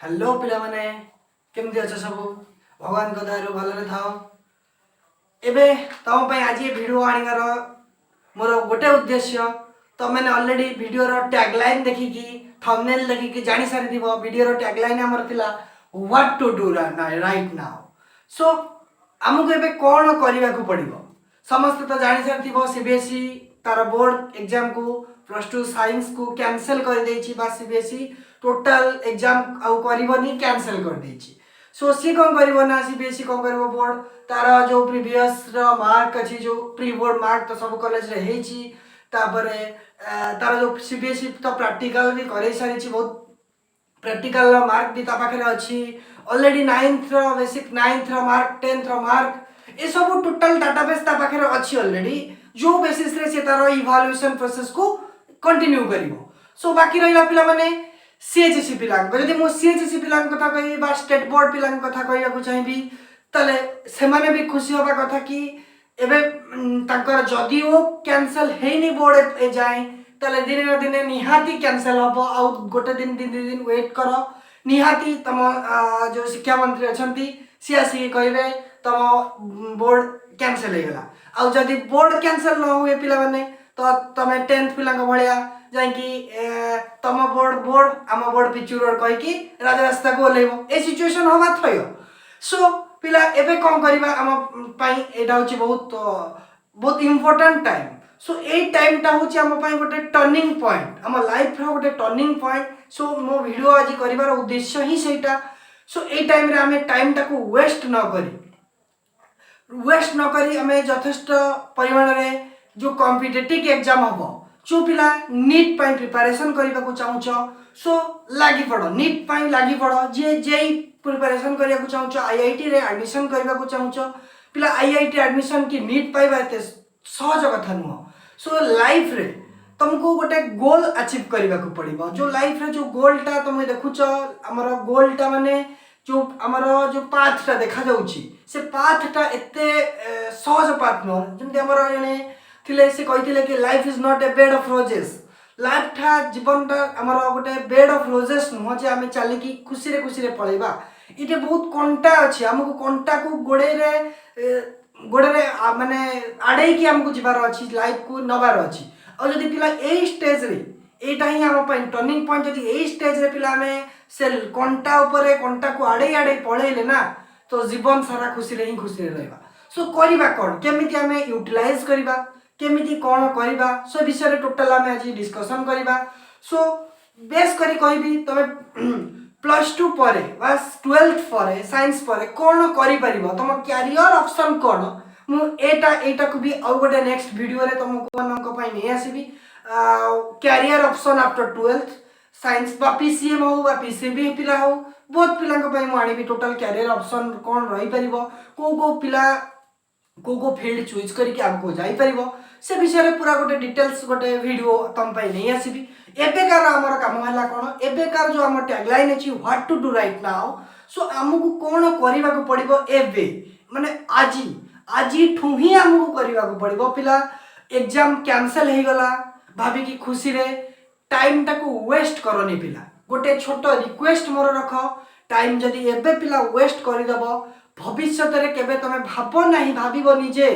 Hello पिला माने केमती अच्छे सब भगवान को दयारू भलरे थाओ। एबे तम पे आज ये वीडियो आनिकार मोर गोटे उद्देश्य तो मैंने ऑलरेडी वीडियो रो टैगलाइन देखिकी थंबनेल देखिकी जानि सारी दिबो। वीडियो रो टैगलाइन हमर थिला what to do right now. So हमको एबे कोन करिवा को पड़िबो समस्त तो जानि सारी दिबो। सीबीएसई तार बोर्ड एग्जाम को +2 साइंस को कैंसिल कर देछि बा सीबीएसई टोटल एग्जाम आउ करबनी कैंसिल कर देछि। सो सी कौन करिवो ना सीबीएसई कौन करिवो बोर्ड तार जो प्रीवियस रो मार्क अछि जो प्री बोर्ड मार्क तो सब कॉलेज रे हेछि तापरे तार जो सीबीएसई तो प्रैक्टिकल भी करे सारी बहुत प्रैक्टिकल मार्क भी ता पाखरे अछि ऑलरेडी 9th रो बेसिक 9th रो मार्क 10th रो मार्क ए सब टोटल डाटाबेस ता पाखरे अछि ऑलरेडी जो बेसिस रे से तार इवैल्यूएशन प्रोसेस को कंटिन्यू करिवो। सो बाकी रहिला पिला माने सीएचएससी पिला जदि मो सीएचएससी पिला कथा कहि बा स्टेट बोर्ड पिला कथा कहिया को चाहिबी तले से माने भी खुशी होबा कथा कि एबे ताकर जदि ओ कैंसिल हेनी बोर्ड ए जाय तले दिन ना दिन निहाती कैंसिल हबो आ गोटे दिन दिन वेट करो निहाती तम जो शिक्षा मंत्री अछंती सीएससी कहबे तम बोर्ड कैंसिल हे गेला आ जदि बोर्ड कैंसिल न हुए पिला माने तो तमे 10th पिला को भलिया जाय कि तम बोर्ड आम बोर्ड पिचू रोड कहि कि राजरास्ता को लेबो ए सिचुएशन होबा थयो। सो पिला एबे कोन करबा आम पई एटा होची बहुत इंपोर्टेंट टाइम। सो ए टाइम ता होची आम पई गोटे टर्निंग पॉइंट आम लाइफ रो गोटे टर्निंग पॉइंट। सो मो वीडियो आज करिवार उद्देश्य ही सेटा। सो ए टाइम रे आमे टाइम ता को वेस्ट न करी आमे यथेष्ट परिमाण रे जो कॉम्पिटिटिव एग्जाम हबो जो पिला नीट पाई प्रिपरेशन करबा को चाहूछो सो लागी पड़ो नीट पाई लागी पड़ो जे जेई प्रिपरेशन करिया को चाहूछो आईआईटी रे एडमिशन करबा को चाहूछो पिला आईआईटी एडमिशन की नीट पाइबा एते सहज कथा नुह। सो लाइफ रे तुमको गोटे गोल अचीव करबा को पड़िबो जो लाइफ रे जो गोल ता तुम देखुछो हमर गोल ता माने जो हमर जो पाथ ता देखा जाउची से पाथ ता एते सहज पाथ न जेमते हमर जने थिले से कहिथिले कि life is not a bed of roses. Life था जीवन ता हमर गोटे बेड ऑफ रोजेस न जे आमे चाली की खुशी रे पळेबा इटे बहुत कंटा अछि हमको कंटा को गोड़े रे माने आडे की हमको जिबार अछि लाइफ को नबार अछि और जदी पिला ए स्टेज रे एटा ही हम पॉइंट टर्निंग पॉइंट जदी ए स्टेज रे पिला में से कंटा ऊपर कंटा को आडे पळेले ना तो जीवन सारा खुशी रे रहबा। सो करिबा कोन केमिति हमें यूटिलाइज करिबा केमिति कोन करिबा सो विषय रे टोटल हमें आज डिस्कशन करिबा। सो बेस करी कहबी तमे +2 परे बस 12th परे साइंस परे कोन करि परिबो तम कैरियर ऑप्शन कोन मु एटा को भी और गोटे नेक्स्ट वीडियो रे तुमको मनक पई नै आसीबी career option after 12th science बा पीसीएम हो बा पीसीबी पिला हो बहुत पिला को पई मु आनिबी टोटल कैरियर ऑप्शन कोन रही परिबो को पिला को फील्ड चूज करके आपको जाई परिबो से विषय रे पूरा गोटे डिटेल्स गोटे वीडियो तम पई नै आसीबी। एबेकार हमर काम हला कोन एबेकार जो हमर टैगलाइन अछि what to do right now. So हमकु कोन करिबा को पड़िबो एबे माने आजी ठू ही हमकु करिबा को पड़िबो पिला एग्जाम कैंसिल हे गला भाभी की खुशी रे टाइम टाको वेस्ट करनी पिला गोटे छोट रिक्वेस्ट मोर रख टाइम जदी एबे पिला वेस्ट करि दबो भविष्य रे केबे तमे भाबो नाही भाबिबो निजे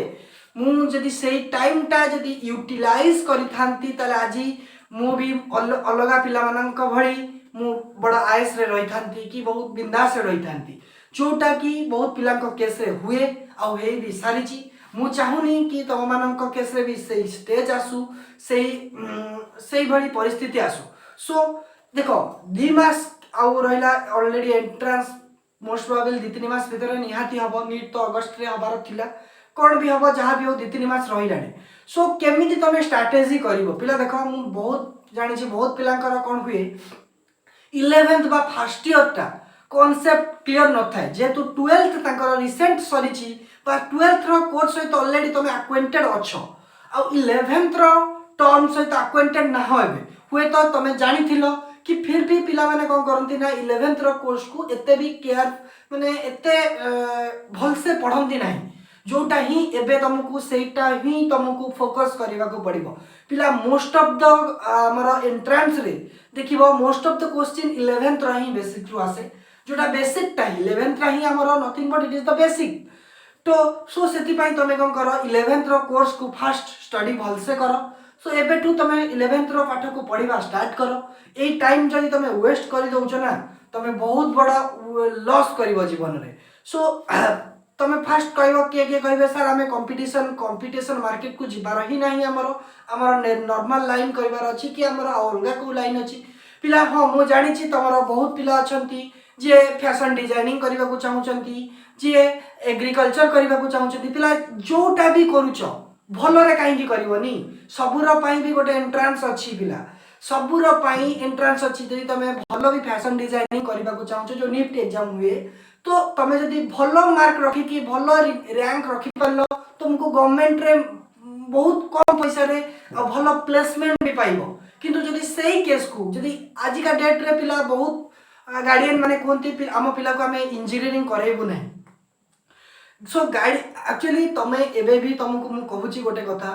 मु जदी सेही टाइम ता जदी यूटिलाइज करि थांती तले आजी मु भी अलगा पिला मानक भଳି मु बड़ा आयस रे रही थांती कि बहुत बिंदास रे रही थांती जोटा कि बहुत पिला को केस रे हुए आ हे भी सारीची मु चाहुनी कि तम मानक केस रे भी सेही स्टेज आसु सेही भଳି परिस्थिति आसु। सो देखो 2 मास आ रहिला ऑलरेडी एंट्रेंस मोस्ट प्रोबेबल 2-3 मास भीतर निहाती हबो नीट तो अगस्त रे हबार थिला कोन भी हबो जहां भी हो 2-3 मास रहिलाने। सो केमिति तमे स्ट्रेटजी करिवो पिला देखो मु बहुत जानि छी बहुत पिलांकर कोन हुए 11th बा फर्स्ट ईयर ता कांसेप्ट क्लियर न थाए जेतु 12th तांकर रिसेंट सरीची बा 12th रो कोर्स सहित ऑलरेडी तमे अक्वेंटेड अछो आ 11th रो टर्म सहित अक्वेंटेड ना होबे हुए तो तमे जानि थिलो कि फिर भी पिला माने कोन करंती ना 11th रो कोर्स को एते भी केयर माने एते भल से पढंती नाही जोटा ही एबे तुमको सेटा ही तुमको फोकस करने को पड़ो पिला मोस्ट ऑफ द हमर एंट्रेंस रे देखिबो most of the question 11th रा ही बेसिक रु आसे जोटा बेसिक टा 11th रा ही हमर nothing but it is the basic तो सो सेति पई तमे कोन करो 11th रो कोर्स को फास्ट स्टडी भल से करो सो एबे टू तमे 11th रो पाठ को पढ़िबा स्टार्ट करो ए टाइम जदी तमे वेस्ट करि दउछ ना तमे बहुत बड़ा लॉस करिवो जीवन रे सो तमे फास्ट कहबो के कहबे सर हमें कंपटीशन मार्केट को जिबार ही नाही हमर नॉर्मल लाइन करिवार अछि कि हमर अलगा को लाइन अछि पिला हां मो जानि छी तमरो बहुत पिला अछंती जे फैशन डिजाइनिंग करबा को चाहउछंती जे एग्रीकल्चर करबा को चाहउछंती पिला जोटा भी करूछ भलो रे काहे की करबोनी सबुर पई भी गोटे एंट्रेंस अछि पिला सबुर पई एंट्रेंस अछि जदी तमे भलो भी फैशन डिजाइनिंग करबा को चाहउछ जो नीट एग्जाम हुए तो तमे जदी भलो मार्क रखी कि भलो रैंक रखी परलो तुमको गवर्नमेंट रे बहुत कम पैसा रे भलो प्लेसमेंट भी पाइबो किंतु जदी सेही केस को जदी आज का डेट रे पिला बहुत गार्डियन माने कोनती आम पिला को हमें इंजीनियरिंग करेबु नहीं सो गाड़ी एक्चुअली तमे एबे भी तुमको मु कहूची गोटे कथा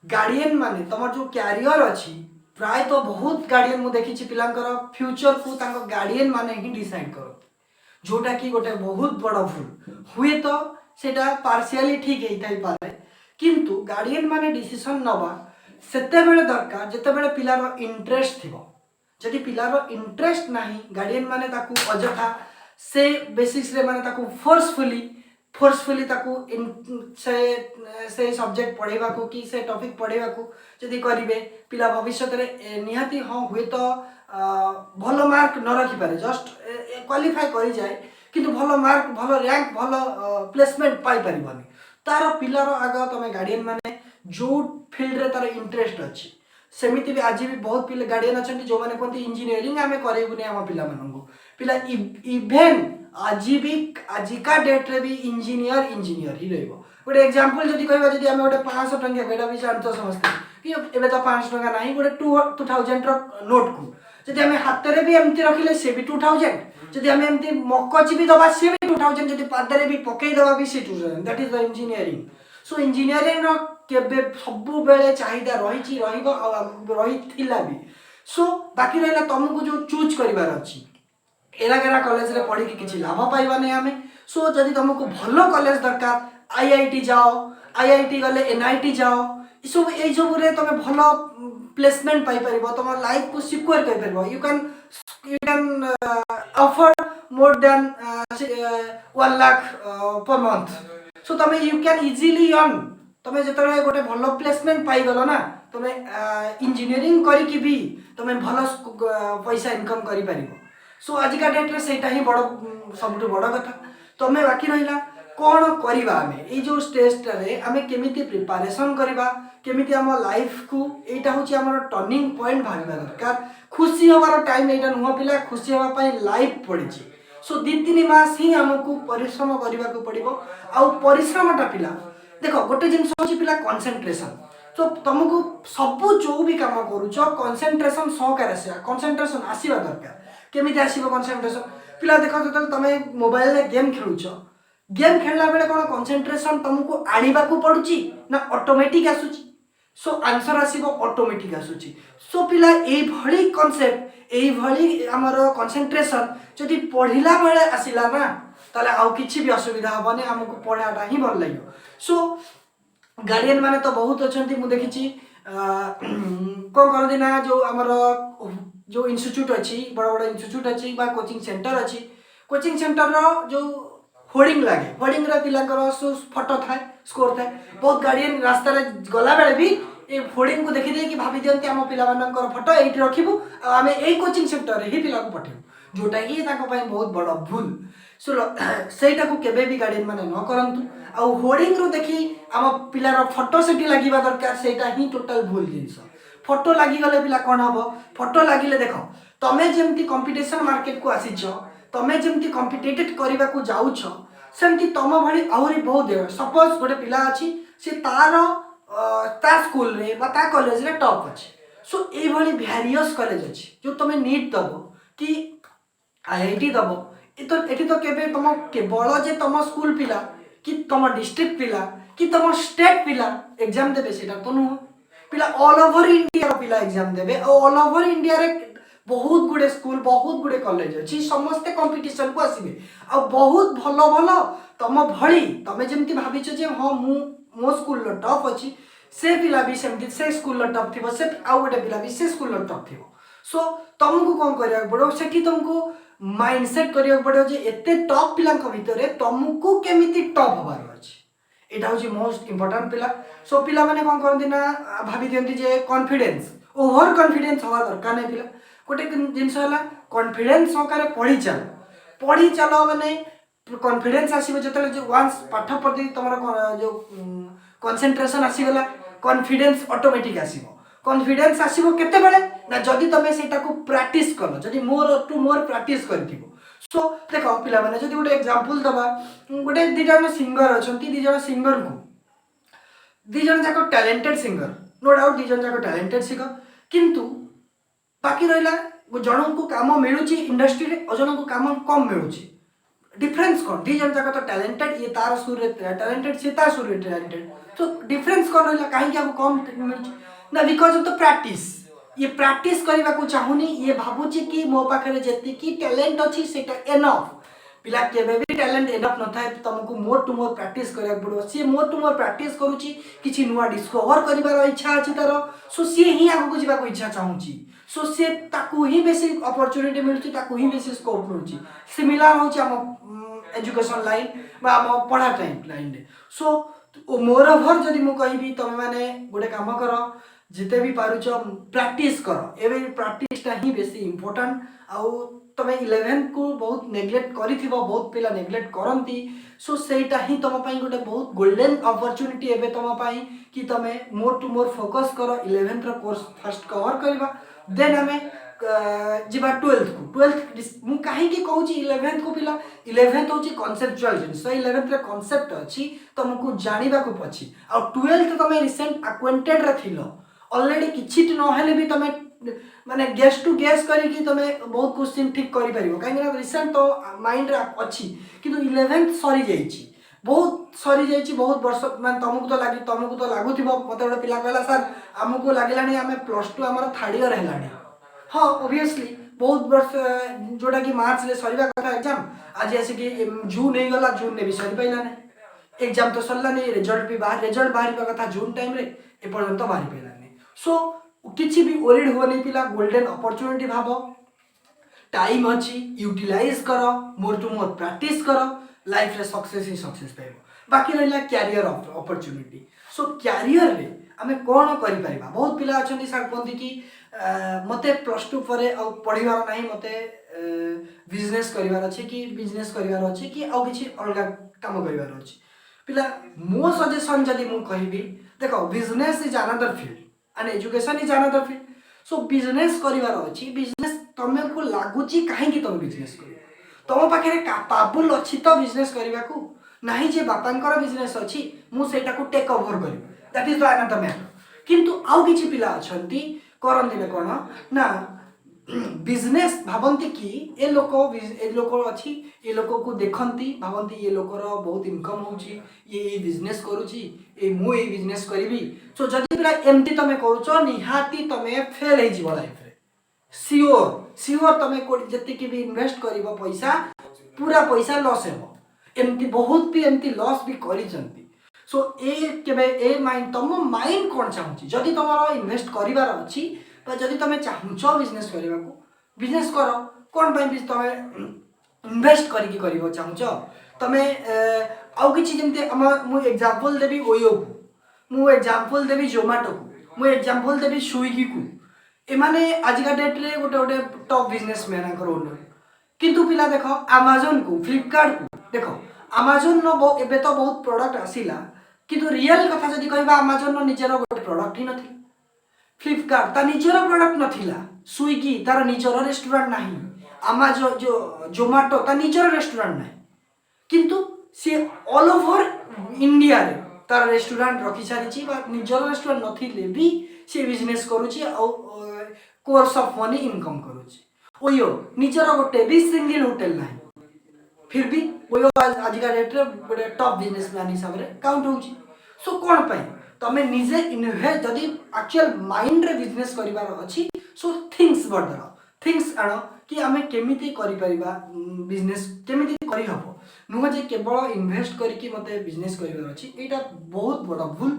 गार्डियन माने तमर जो कैरियर अछि प्राय तो बहुत गार्डियन मु देखि छि पिलांकर फ्यूचर को तांको गार्डियन माने ही डिसाइड करो जोटा कि गोटे बहुत बड़ा भूल हुए तो सेटा पार्शियली ठीक है थाई पारे किंतु गार्डियन माने डिसीजन नबा सेते बेले दरकार जेते बेले पिलार इंटरेस्ट थिबो जदि पिलार इंटरेस्ट नाही गार्डियन माने ताकू अजथा से बेसिस रे माने ताकू फोर्सफुली ताकू से सब्जेक्ट पढ़ेबा को कि से टॉपिक पढ़ेबा को जदि करिवे पिला भविष्य रे निहाती हां हुए तो भलो मार्क न रखी पारे जस्ट क्वालिफाई करि जाए किंतु भलो मार्क भलो रैंक भलो प्लेसमेंट पाई परिबनी तार पिलार आग तमे गार्डियन माने जो फील्ड रे तार इंटरेस्ट अछि सेमिति भी आज भी बहुत पिला गार्डियन अछंती जो माने कोंती इंजीनियरिंग आमे करेबुनी हम पिला मानंगो पिला इवेन आज का डेट रे भी इंजीनियर ही रहइबो गोटे एग्जांपल जदी कहबा जदी हम गोटे 500 टंका बेडा भी जानतो समझते कि एबे तो 500 टंका नाही गोटे 2000 रो नोट को जदी हम हाथ रे भी एमती रखिले से भी 2000 जदी हम एमती मक्कची भी दबा से भी 2000 जदी पादरे भी पकई दबा भी से 2000 that is the engineering so engineering रो केबे सब बेले चाहिदा रहिची रहइबो रहिथिला भी सो बाकी रहला तुमको जो चूज करिवार अछि एरा गेरा कॉलेज रे पढ़ी के किछि लाभ पाइबा नै हमें सो जदी तुमको भलो कॉलेज दरकार आईआईटी जाओ आईआईटी गले एनआईटी जाओ ई सब रे तुम भलो प्लेसमेंट पाई परिबो तुम लाइफ को सिक्योर कर परिबो you can afford more than 1 lakh per month सो तुम यू कैन इजीली अर्न तुम जतरे गोटे भलो प्लेसमेंट पाई गलो ना तुम इंजीनियरिंग करी कि भी तुम भलो पैसा इनकम करी परिबो सो आज का डेट रे सेटा ही बड़ सबटु बड़ कथा तमे बाकी रहिला कोन करिबा हमें ए जो स्टेज रे हमें केमिति प्रिपरेशन करिबा केमिति हम लाइफ को एटा होची हमर टर्निंग पॉइंट भाबिबा दरकार खुशी होबार टाइम एटा नुह पिला खुशी होबा पई लाइफ पड़िछि सो 2-3 मास ही हमको परिश्रम करिबा को पड़िबो आ परिश्रमटा पिला देखो गोटे जिंस होची पिला कंसंट्रेशन तो तुमको सब जो भी काम करूछ कंसंट्रेशन सहकार कंसंट्रेशन आसीबा दरकार केमिति आसीबो कंसंट्रेशन पिला देखो तो तमे मोबाइल रे गेम खेलुछ गेम खेलला बेले कोन कंसंट्रेशन तुमको आनिबा को पडुची ना ऑटोमेटिक आसुची सो आंसर आसीबो ऑटोमेटिक आसुची सो पिला ए भली कांसेप्ट ए भली हमर कंसंट्रेशन जदी पढिला बेले आसीला ना ताले आउ किछि भी असुविधा हबने हमको पढाटा ही भल लागियो सो गार्डियन माने तो बहुत अछंती मु देखिछि कोन कर दिना जो हमर जो इंस्टीट्यूट अच्छी बड़ा बड़ा इंस्टीट्यूट अच्छी बा कोचिंग सेंटर अच्छी कोचिंग सेंटर रो जो होर्डिंग लागे होर्डिंग रे पिला करो फोटो थाए स्कोर थाए बहुत गार्डियन रास्ता रे गला बेले भी ए होर्डिंग को देखि दे कि भाबी दियंती हम पिला मानकर फोटो एठी रखिबु आ हमें एई कोचिंग सेंटर रे ही पिला को पठेबु जोटा कि ताको पई बहुत बड़ा भूल सो सेटा को केबे भी गार्डियन माने न करंतु आ होर्डिंग रो देखि हम पिलार फोटो सेठी लागिबा दरकार सेटा ही टोटल भूल जिंस फोटो लागी गले पिला कोन हबो फोटो लागिले देखो तमे जेमती कंपटीशन मार्केट को आसीछ तमे जेमती कॉम्पिटिटिव करबा को जाउछ सेमती तम भली आहुरी बहुत दे सपोज गोटे पिला अछि से ता स्कूल रे बा ता कॉलेज रे टॉप अछि सो ए भली वेरियस कॉलेज अछि जो तमे नीट दबो कि आईआईटी दबो एतो केबे तम केवल जे तम स्कूल पिला कि तुम डिस्ट्रिक्ट पिला कि तुम स्टेट पिला एग्जाम देबे सेटा तो नुह पिला ऑल ओवर इंडिया पिला एग्जाम देबे ऑल ओवर इंडिया रे बहुत गुड़े स्कूल बहुत गुड़े कॉलेज अच्छी समस्ते कंपटीशन को आसबे आ बहुत भल भल तुम भली तुम जमी भाविच जे हाँ मो स्कूल टॉप अच्छी से पिला भी सेमती से स्कूल टॉप थी से आउ गोटे पिला भी से स्कूल टॉप थी सो तुमको कौन करा पड़ो से तुमको माइंडसेट करिया पड़ो जे एते टॉप पिला भितर तुमको केमिति टॉप हबार अच्छी एटा हूँ मोस्ट इंपोर्टेंट पिला सो पिला माने कौन करती ना भाभी दिखती जे कॉन्फिडेंस ओवर कॉन्फिडेंस हवा दरकार नहीं पिला गोटे जिनस है कॉन्फिडेंस सहकार पढ़ी चल मैंने कॉन्फिडेंस आसो जो वन्स पाठ प्रति तुम जो कॉन्सेंट्रेशन आसीगला कॉन्फिडेंस ऑटोमेटिक आसीबो कॉन्फिडेंस आसीबो केते बेले ना जदि तुम सेटा को प्रैक्टिस कल जदि मोर टू मोर प्रैक्टिस करथिबो सो देखो पिला माने जदि गोटे एग्जांपल दबा गोटे दी जण सिंगर अछंती दी जण सिंगर को दी जण जाको टैलेंटेड सिंगर नो डाउट दी जण जाको टैलेंटेड सिंगर किंतु बाकी रहा जन को काम मिलूँ इंडस्ट्री रे अजन को काम कम मिलूँ डिफरेंस कौन दी जन जाक तो टैलेंटेड ये तार सुर टैलेंटेड सी तार सुर टैलेंटेड तो डिफरेंस कौन रहा कहीं आपको कम मिलूँ ना बिकज ऑफ द प्रैक्टिस ये प्रैक्टिस करने को चाहूनी ये भावुची कि मो पाखे जी टैलेंट अच्छी से एनफ पिला केबे भी टैलेंट एनफ न थाए तुमको मोर टू मोर प्रैक्टिस करिया पड़ो सी मोर टू मोर प्रैक्टिस करूची किछि नुआ डिस्कवर करिवार इच्छा अछि तार सो सी ही आगु जीवा को इच्छा चाहूची सो सी ताकू ही बेसी अपॉर्चुनिटी मिलुची ताकू ही बेसी स्कोप मिलुची सिमिलर होची हम एजुकेशन लाइन बा हम पढ़ा टाइम लाइन रे सो मोर ओवर जदि मु कहबी तमे माने गोटे काम कर जिते भी पारुच प्रैक्टिस कर एवं प्रैक्टिस ही बेसी इंपोर्टेंट आउ तुम 11th को बहुत नेग्लेक्ट करी बहुत पिला नेग्लेक्ट करती सो सेटा ही तुम गोटे बहुत गोल्डन अपॉर्चुनिटी एबे तुम कि तुम मोर टू मोर फोकस कर 11th कोर्स फर्स्ट कवर करवा देन आम जीवा 12th को 12th मु कहीं कहूँ 11th को पिला 11th हूँ कनसेप्चुअल जिनस 11th रे कॉन्सेप्ट अच्छी तुमको जाना को पची आ 12th तुम रिसेंट अक्वेंटेड रे ऑलरेडी किछि नहेले भी तुम माने गेस टू गेस करके तुम बहुत क्वेश्चन ठीक कर पारिबो कहीं रिसेंट तो माइंड रे अच्छी किंतु 11th सरी जाइछि बहुत सरी जाइछि बहुत वर्ष मान तुमको तो लागुथिबो मते गोटे पिला कहला सर हमको लागलानी आमे +2 हमर थर्ड ईयर हेलानी हाँ ऑब्वियसली बहुत वर्ष जोटा कि मार्च रे सरीबा कथा एग्जाम आज आसिक जून हो गला जून ने भी सरी पाइला नहीं एग्जाम तो सरलानी रिजल्ट बाहर कथा जून टाइम रे ए पर्यंत बाहर पाइलानी सो किसी भी ओरिड होनी पिला गोल्डन अपॉर्चुनिटी भाव टाइम अच्छी यूटिलाइज कर मोर टू मोर प्रैक्टिस कर लाइफ रे सक्सेस ही सक्सेस पाइब बाकी रहा क्यारियर अपॉर्चुनिटी सो क्यारियर रे आमे कौन करि परिबा बहुत पिला अछंती सर कहती कि मते +2 परे आ पढ़िबार नाही मते बिजनेस करिवार अछि कि बिजनेस करिवार अछि कि आ किछि अलगा काम करिवार अछि पिला मो सजेशन जदी मु कहिबी देखो business is another field and education is another field so business करिवार अछि बिजनेस तुमको लागुची कहीं तुम बिजनेस कर तुम पाखे कैपेबल अच्छी तो बिजनेस करने को नहीं जे बापांकर बिजनेस अच्छी मुझे टेक ओवर कर that is the another matter किंतु आउ किछि पिला अछंती करंती कौन ना बिजनेस भावती कि ए लोक अच्छी ये लोक को देखती भावती ये लोकर बहुत इनकम होची ये बिजनेस करुची ए मु ए बिजनेस करी सो जदि पिला एमती तुम करुच निहाती तुम फेल हो जीव लाइफ रे सियोर तुम जी भी इन्वेस्ट कर पैसा पूरा पैसा लॉस हो एमती बहुत भी एमती लॉस भी करिसंती सो ए माइंड तुम माइंड कौन चाहूँ जदि तुम इन्वेस्ट करार अच्छी जदि तुम चाहूच बिजनेस करने को बिजनेस कर कौन तुम इन्वेस्ट कर चाहूच तुम आउ किछि जमते मुझे एग्जांपल देवी ओयो को मुझे एग्जांपल देवी जोमेटो को मुझे एग्जांपल देवी स्विगी को एमाने आजिका डेट रे गोटे गोटे टॉप बिजनेसमैन ओनर किंतु पिला देख अमेजन को फ्लिपकार्ट को देख अमेजन एबे तो बहुत प्रोडक्ट आसिला किंतु रियल कथा जदि कहबा अमेजन निजर गोटे प्रोडक्ट ही नथि फ्लिपकार्ट ता निजर प्रोडक्ट नथिला स्विगी तार निजर रेस्टोरेंट नाही अमेजन जो जोमेटो ता निजर रेस्टोरेंट नाही किंतु सी ऑल ओवर इंडिया रे तार रेस्टोरेंट रखी सारी निजर रेस्टोरेंट नथिले भी सी बिजनेस करुची कोर्स ऑफ मनी इनकम करुची ओयो निजर गोटे भी सिंगल होटल नाही फिर भी ओयो आजिका डेट रे गोटे टॉप बिजनेसमैन हिसाब रे काउंट होउची। सो कोन पई तमे निजे इन्वेस्ट जदी एक्चुअल माइंड रे बिजनेस करिवार अछि सो थिंग्स बदल थिंग्स आण कि आमे केमिति करि परिबा बिजनेस केमिति करि हबो नुह जे केवल इन्वेस्ट करके मते बिजनेस करिवार अछि एटा बहुत बड़ा भूल।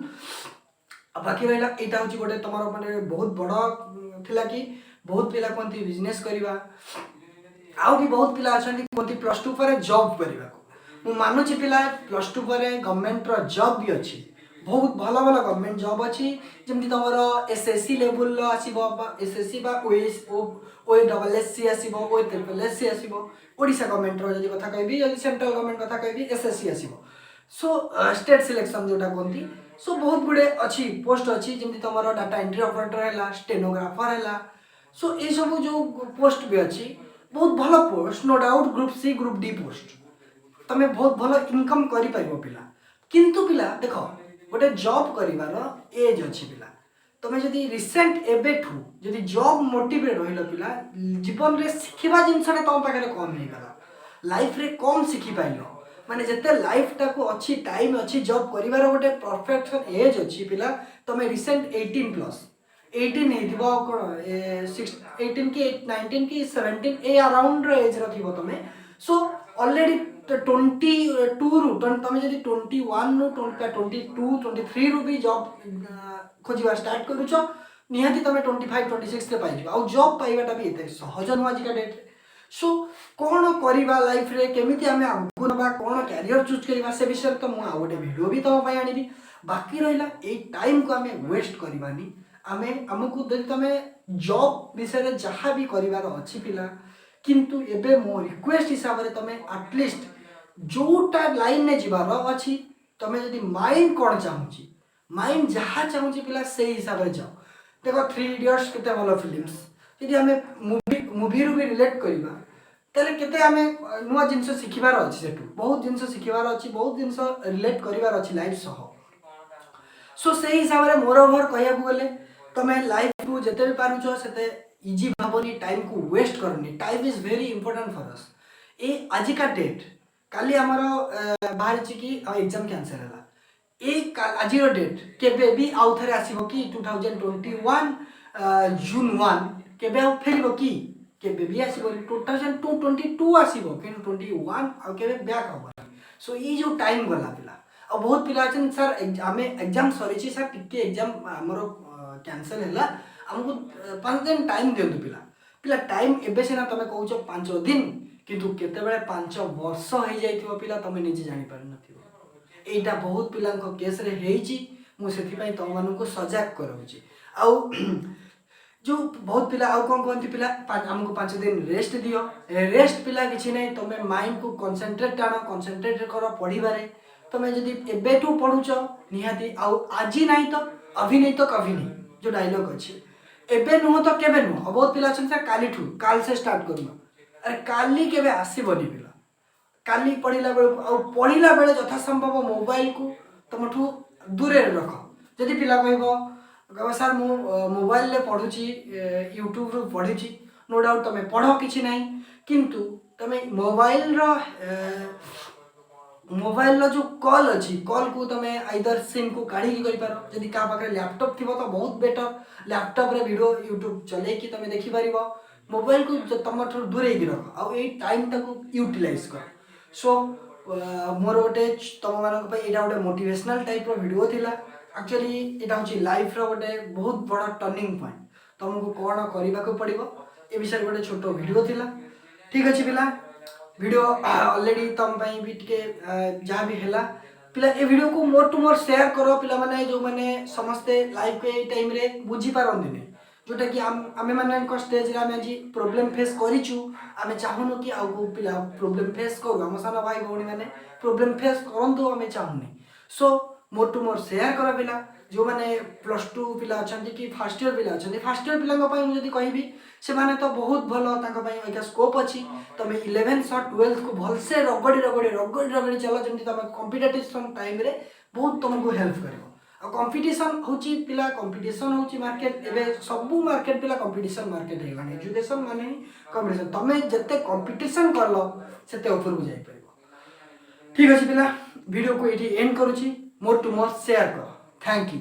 बाकी रहा यहाँ हूँ गोटे तुम मैंने बहुत बड़ थिला कि बहुत पिला कहती बिजनेस करवा आउ भी बहुत पिला अच्छा कहती प्लस टू पर जॉब करने को मानुची पिला प्लस टू पर गवर्नमेंट जॉब भी अच्छी बहुत भल भल गवर्नमेंट जॉब अच्छी जमी तुम एसएससी लेवल आसो एसएससी ओएससी आसो ओएससी आसो ओडिशा गवर्नमेंट जब कथा कहि सेंट्रल गवर्नमेंट कथा कहि एसएससी आसो सो स्टेट सिलेक्शन जोटा कहती सो बहुत गुड़े अच्छी पोस्ट अच्छी जमी तुम डाटा एंट्री ऑपरेटर है स्टेनोग्राफर है सो ये सब जो पोस्ट भी अच्छी बहुत भल post no doubt group C group D post तमें बहुत भल इनकम कर पिला किंतु पिला देख गोटे जॉब कर एज अच्छी पिला तुम्हें जदि रिसेंट एबेठू जदि जॉब मोटिवेट रहिल पिला जीवन रे शिखिबा जिनसटा तुम पाखे कम नहीं गला लाइफ रे कम शिखि पाइल माने जिते लाइफ टाको अच्छी टाइम अच्छी जॉब करिवार गोटे परफेक्शन एज अच्छी पिला तुम्हें रिसेंट 18 प्लस 18 कौन 18 कि 19 कि 17 ए अराउंड एज रखिबो तुम्हें सो ऑलरेडी 22 रु तुम जदि 21 रु 22 23 रु भी जॉब खोजिबा स्टार्ट करूछ निहाती तुम 25 26 रे पाइजिबो आ जॉब पाइबाटा भी एते सहज नुह आजिका डेट सो कौन करवा लाइफ रे केमिति आमे आगु नबा कौन कैरियर चूज करवा से विषय तो मु आ गोटे वीडियो भी तुम आनी बाकी रहा ए टाइम को आमे वेस्ट करवानी आमे हमको जब तुम जॉब विषय जहाँ भी करार अच्छी पिला किंतु एबे मो रिक्वेस्ट हिसाब से तुम एटलिस्ट जोटा लाइन ने जीवार अच्छी तुम जदि माइंड कौन चाहूँगी माइंड जहाँ चाहूँगी पिला से हिसाब से जाओ देखो 3 इडियट्स केते भल फिल्म्स यदि आमे मूवी रू भी रिलेट करवा तेरे केते आमे नुआ जिनस शिखिबार अछि सेटू बहुत जिनस शिखिबार अछि बहुत जिनस रिलेट करिवार अछि लाइफ सह सो से हिसाब रे मोर ओवर कहया को गले तमे लाइफ को जते भी पारुछो सेते इजी भाबनी टाइम को वेस्ट करनी time is very important for us ए आजिका डेट काली हमर बाहर छि कि एग्जाम कैंसिल हला ए आजिरो डेट केबे भी आउ थरे आसीबो कि 2021 जून 1 केबे आउ फेरिबो कि केबे भी आसीबो 2022 आसीबो कि 21 आ केबे बैक हबो सो ई जो टाइम गला पिला आ बहुत पिला अछन सर आमे एग्जाम सरी छि सर टिके एग्जाम हमरो कैंसिल हला हमको 5 दिन टाइम देंतु पिला पिला टाइम एबे सेना तमे कहउछो 5 दिन किंतु केते बेले 5 वर्ष हो जाइथिबो पिला तमे निजे जानि पार नथिबो एटा बहुत पिलांको केस रे हेइची मु सेथि पई तम मानको सजाग करउची आ जो बहुत पिला आउ कौन कहती पिला हमको 5 दिन रेस्ट दियो रेस्ट पिला किसी नहीं तुम्हें माइंड को कंसंट्रेट आण कंसंट्रेट कर पढ़िबारे तुम्हें जदि एबेठू पढ़ुच निहाती आउ आज नहीं तो अभी नहीं तो कभी नहीं जो डायलॉग अच्छे एबे नुह तो केबे नुह बहुत पिला अछन सर काल से स्टार्ट करूँ अरे काली केबे आसीबनी पिला काली पढ़िला बेले आ पढ़िला बेले यथा संभव मोबाइल को तुमठू दूरे रख जदि पिला कहबो सर मु मोबाइल ले पढ़ुची यूट्यूब रू पढ़ी नो डाउट तुम पढ़ कि ना किंतु तुम मोबाइल जो कॉल अच्छी कॉल को तुम आइदर सिम को काढ़ी कर पार जदि क्या पाखे लैपटॉप थी तो बहुत बेटर लैपटॉप रे वीडियो यूट्यूब चले कि तुम देखिपार मोबाइल को तुम दूरे रख आ टाइम टाक यूटिलाइज कर सो मोर गोटे तुम मान गोटे मोटिवेशनल टाइप वीडियो थिला एक्चुअली यहाँ हूँ लाइफ रोटे बहुत बड़ा टर्निंग पॉइंट तुमको कौन करने को पड़ो ए विषय गोटे छोट वीडियो थिला ठीक अच्छे पिला वीडियो ऑलरेडी तुम भी टे जहाँ भी है पिला ए वीडियो को मोर टू मोर शेयर करो पिला माने जो माने समस्ते लाइफ के टाइम रे बुझी पारंती जोटा कि आमे माने स्टेज रे आमे आज प्रॉब्लम फेस करिचु आमे चाहनु कि आगु पिला प्रॉब्लम फेस करू हम साना भाई भौणी माने प्रॉब्लम फेस करंतु आमे चाहुनी सो मोर टू मोर शेयर कर पिला जो मैंने प्लस टू पिला अच्छा कि फास्ट इयर पिला अच्छा फास्ट इयर पिला मुझे कहबी से माने तो बहुत भल स्कोप अच्छी तुम 11th 12th को भलसे रगड़ी रगड़ी रगड़ी रगड़ी चल जमी तुम कंपिटिशन टाइम रे बहुत तुमको हेल्प कर कंपिटिशन होची पिला कंपिटिशन होची मार्केट एबे सबू मार्केट पिला कंपिटिशन मार्केट है एजुकेशन माने कंपिटिशन तुम जिते कंपिटिशन करल सेते ऊपर को जाई परबो ठीक अच्छे पिला वीडियो को ये एंड करुच्ची मोर टू मोर शेयर कर थैंक यू।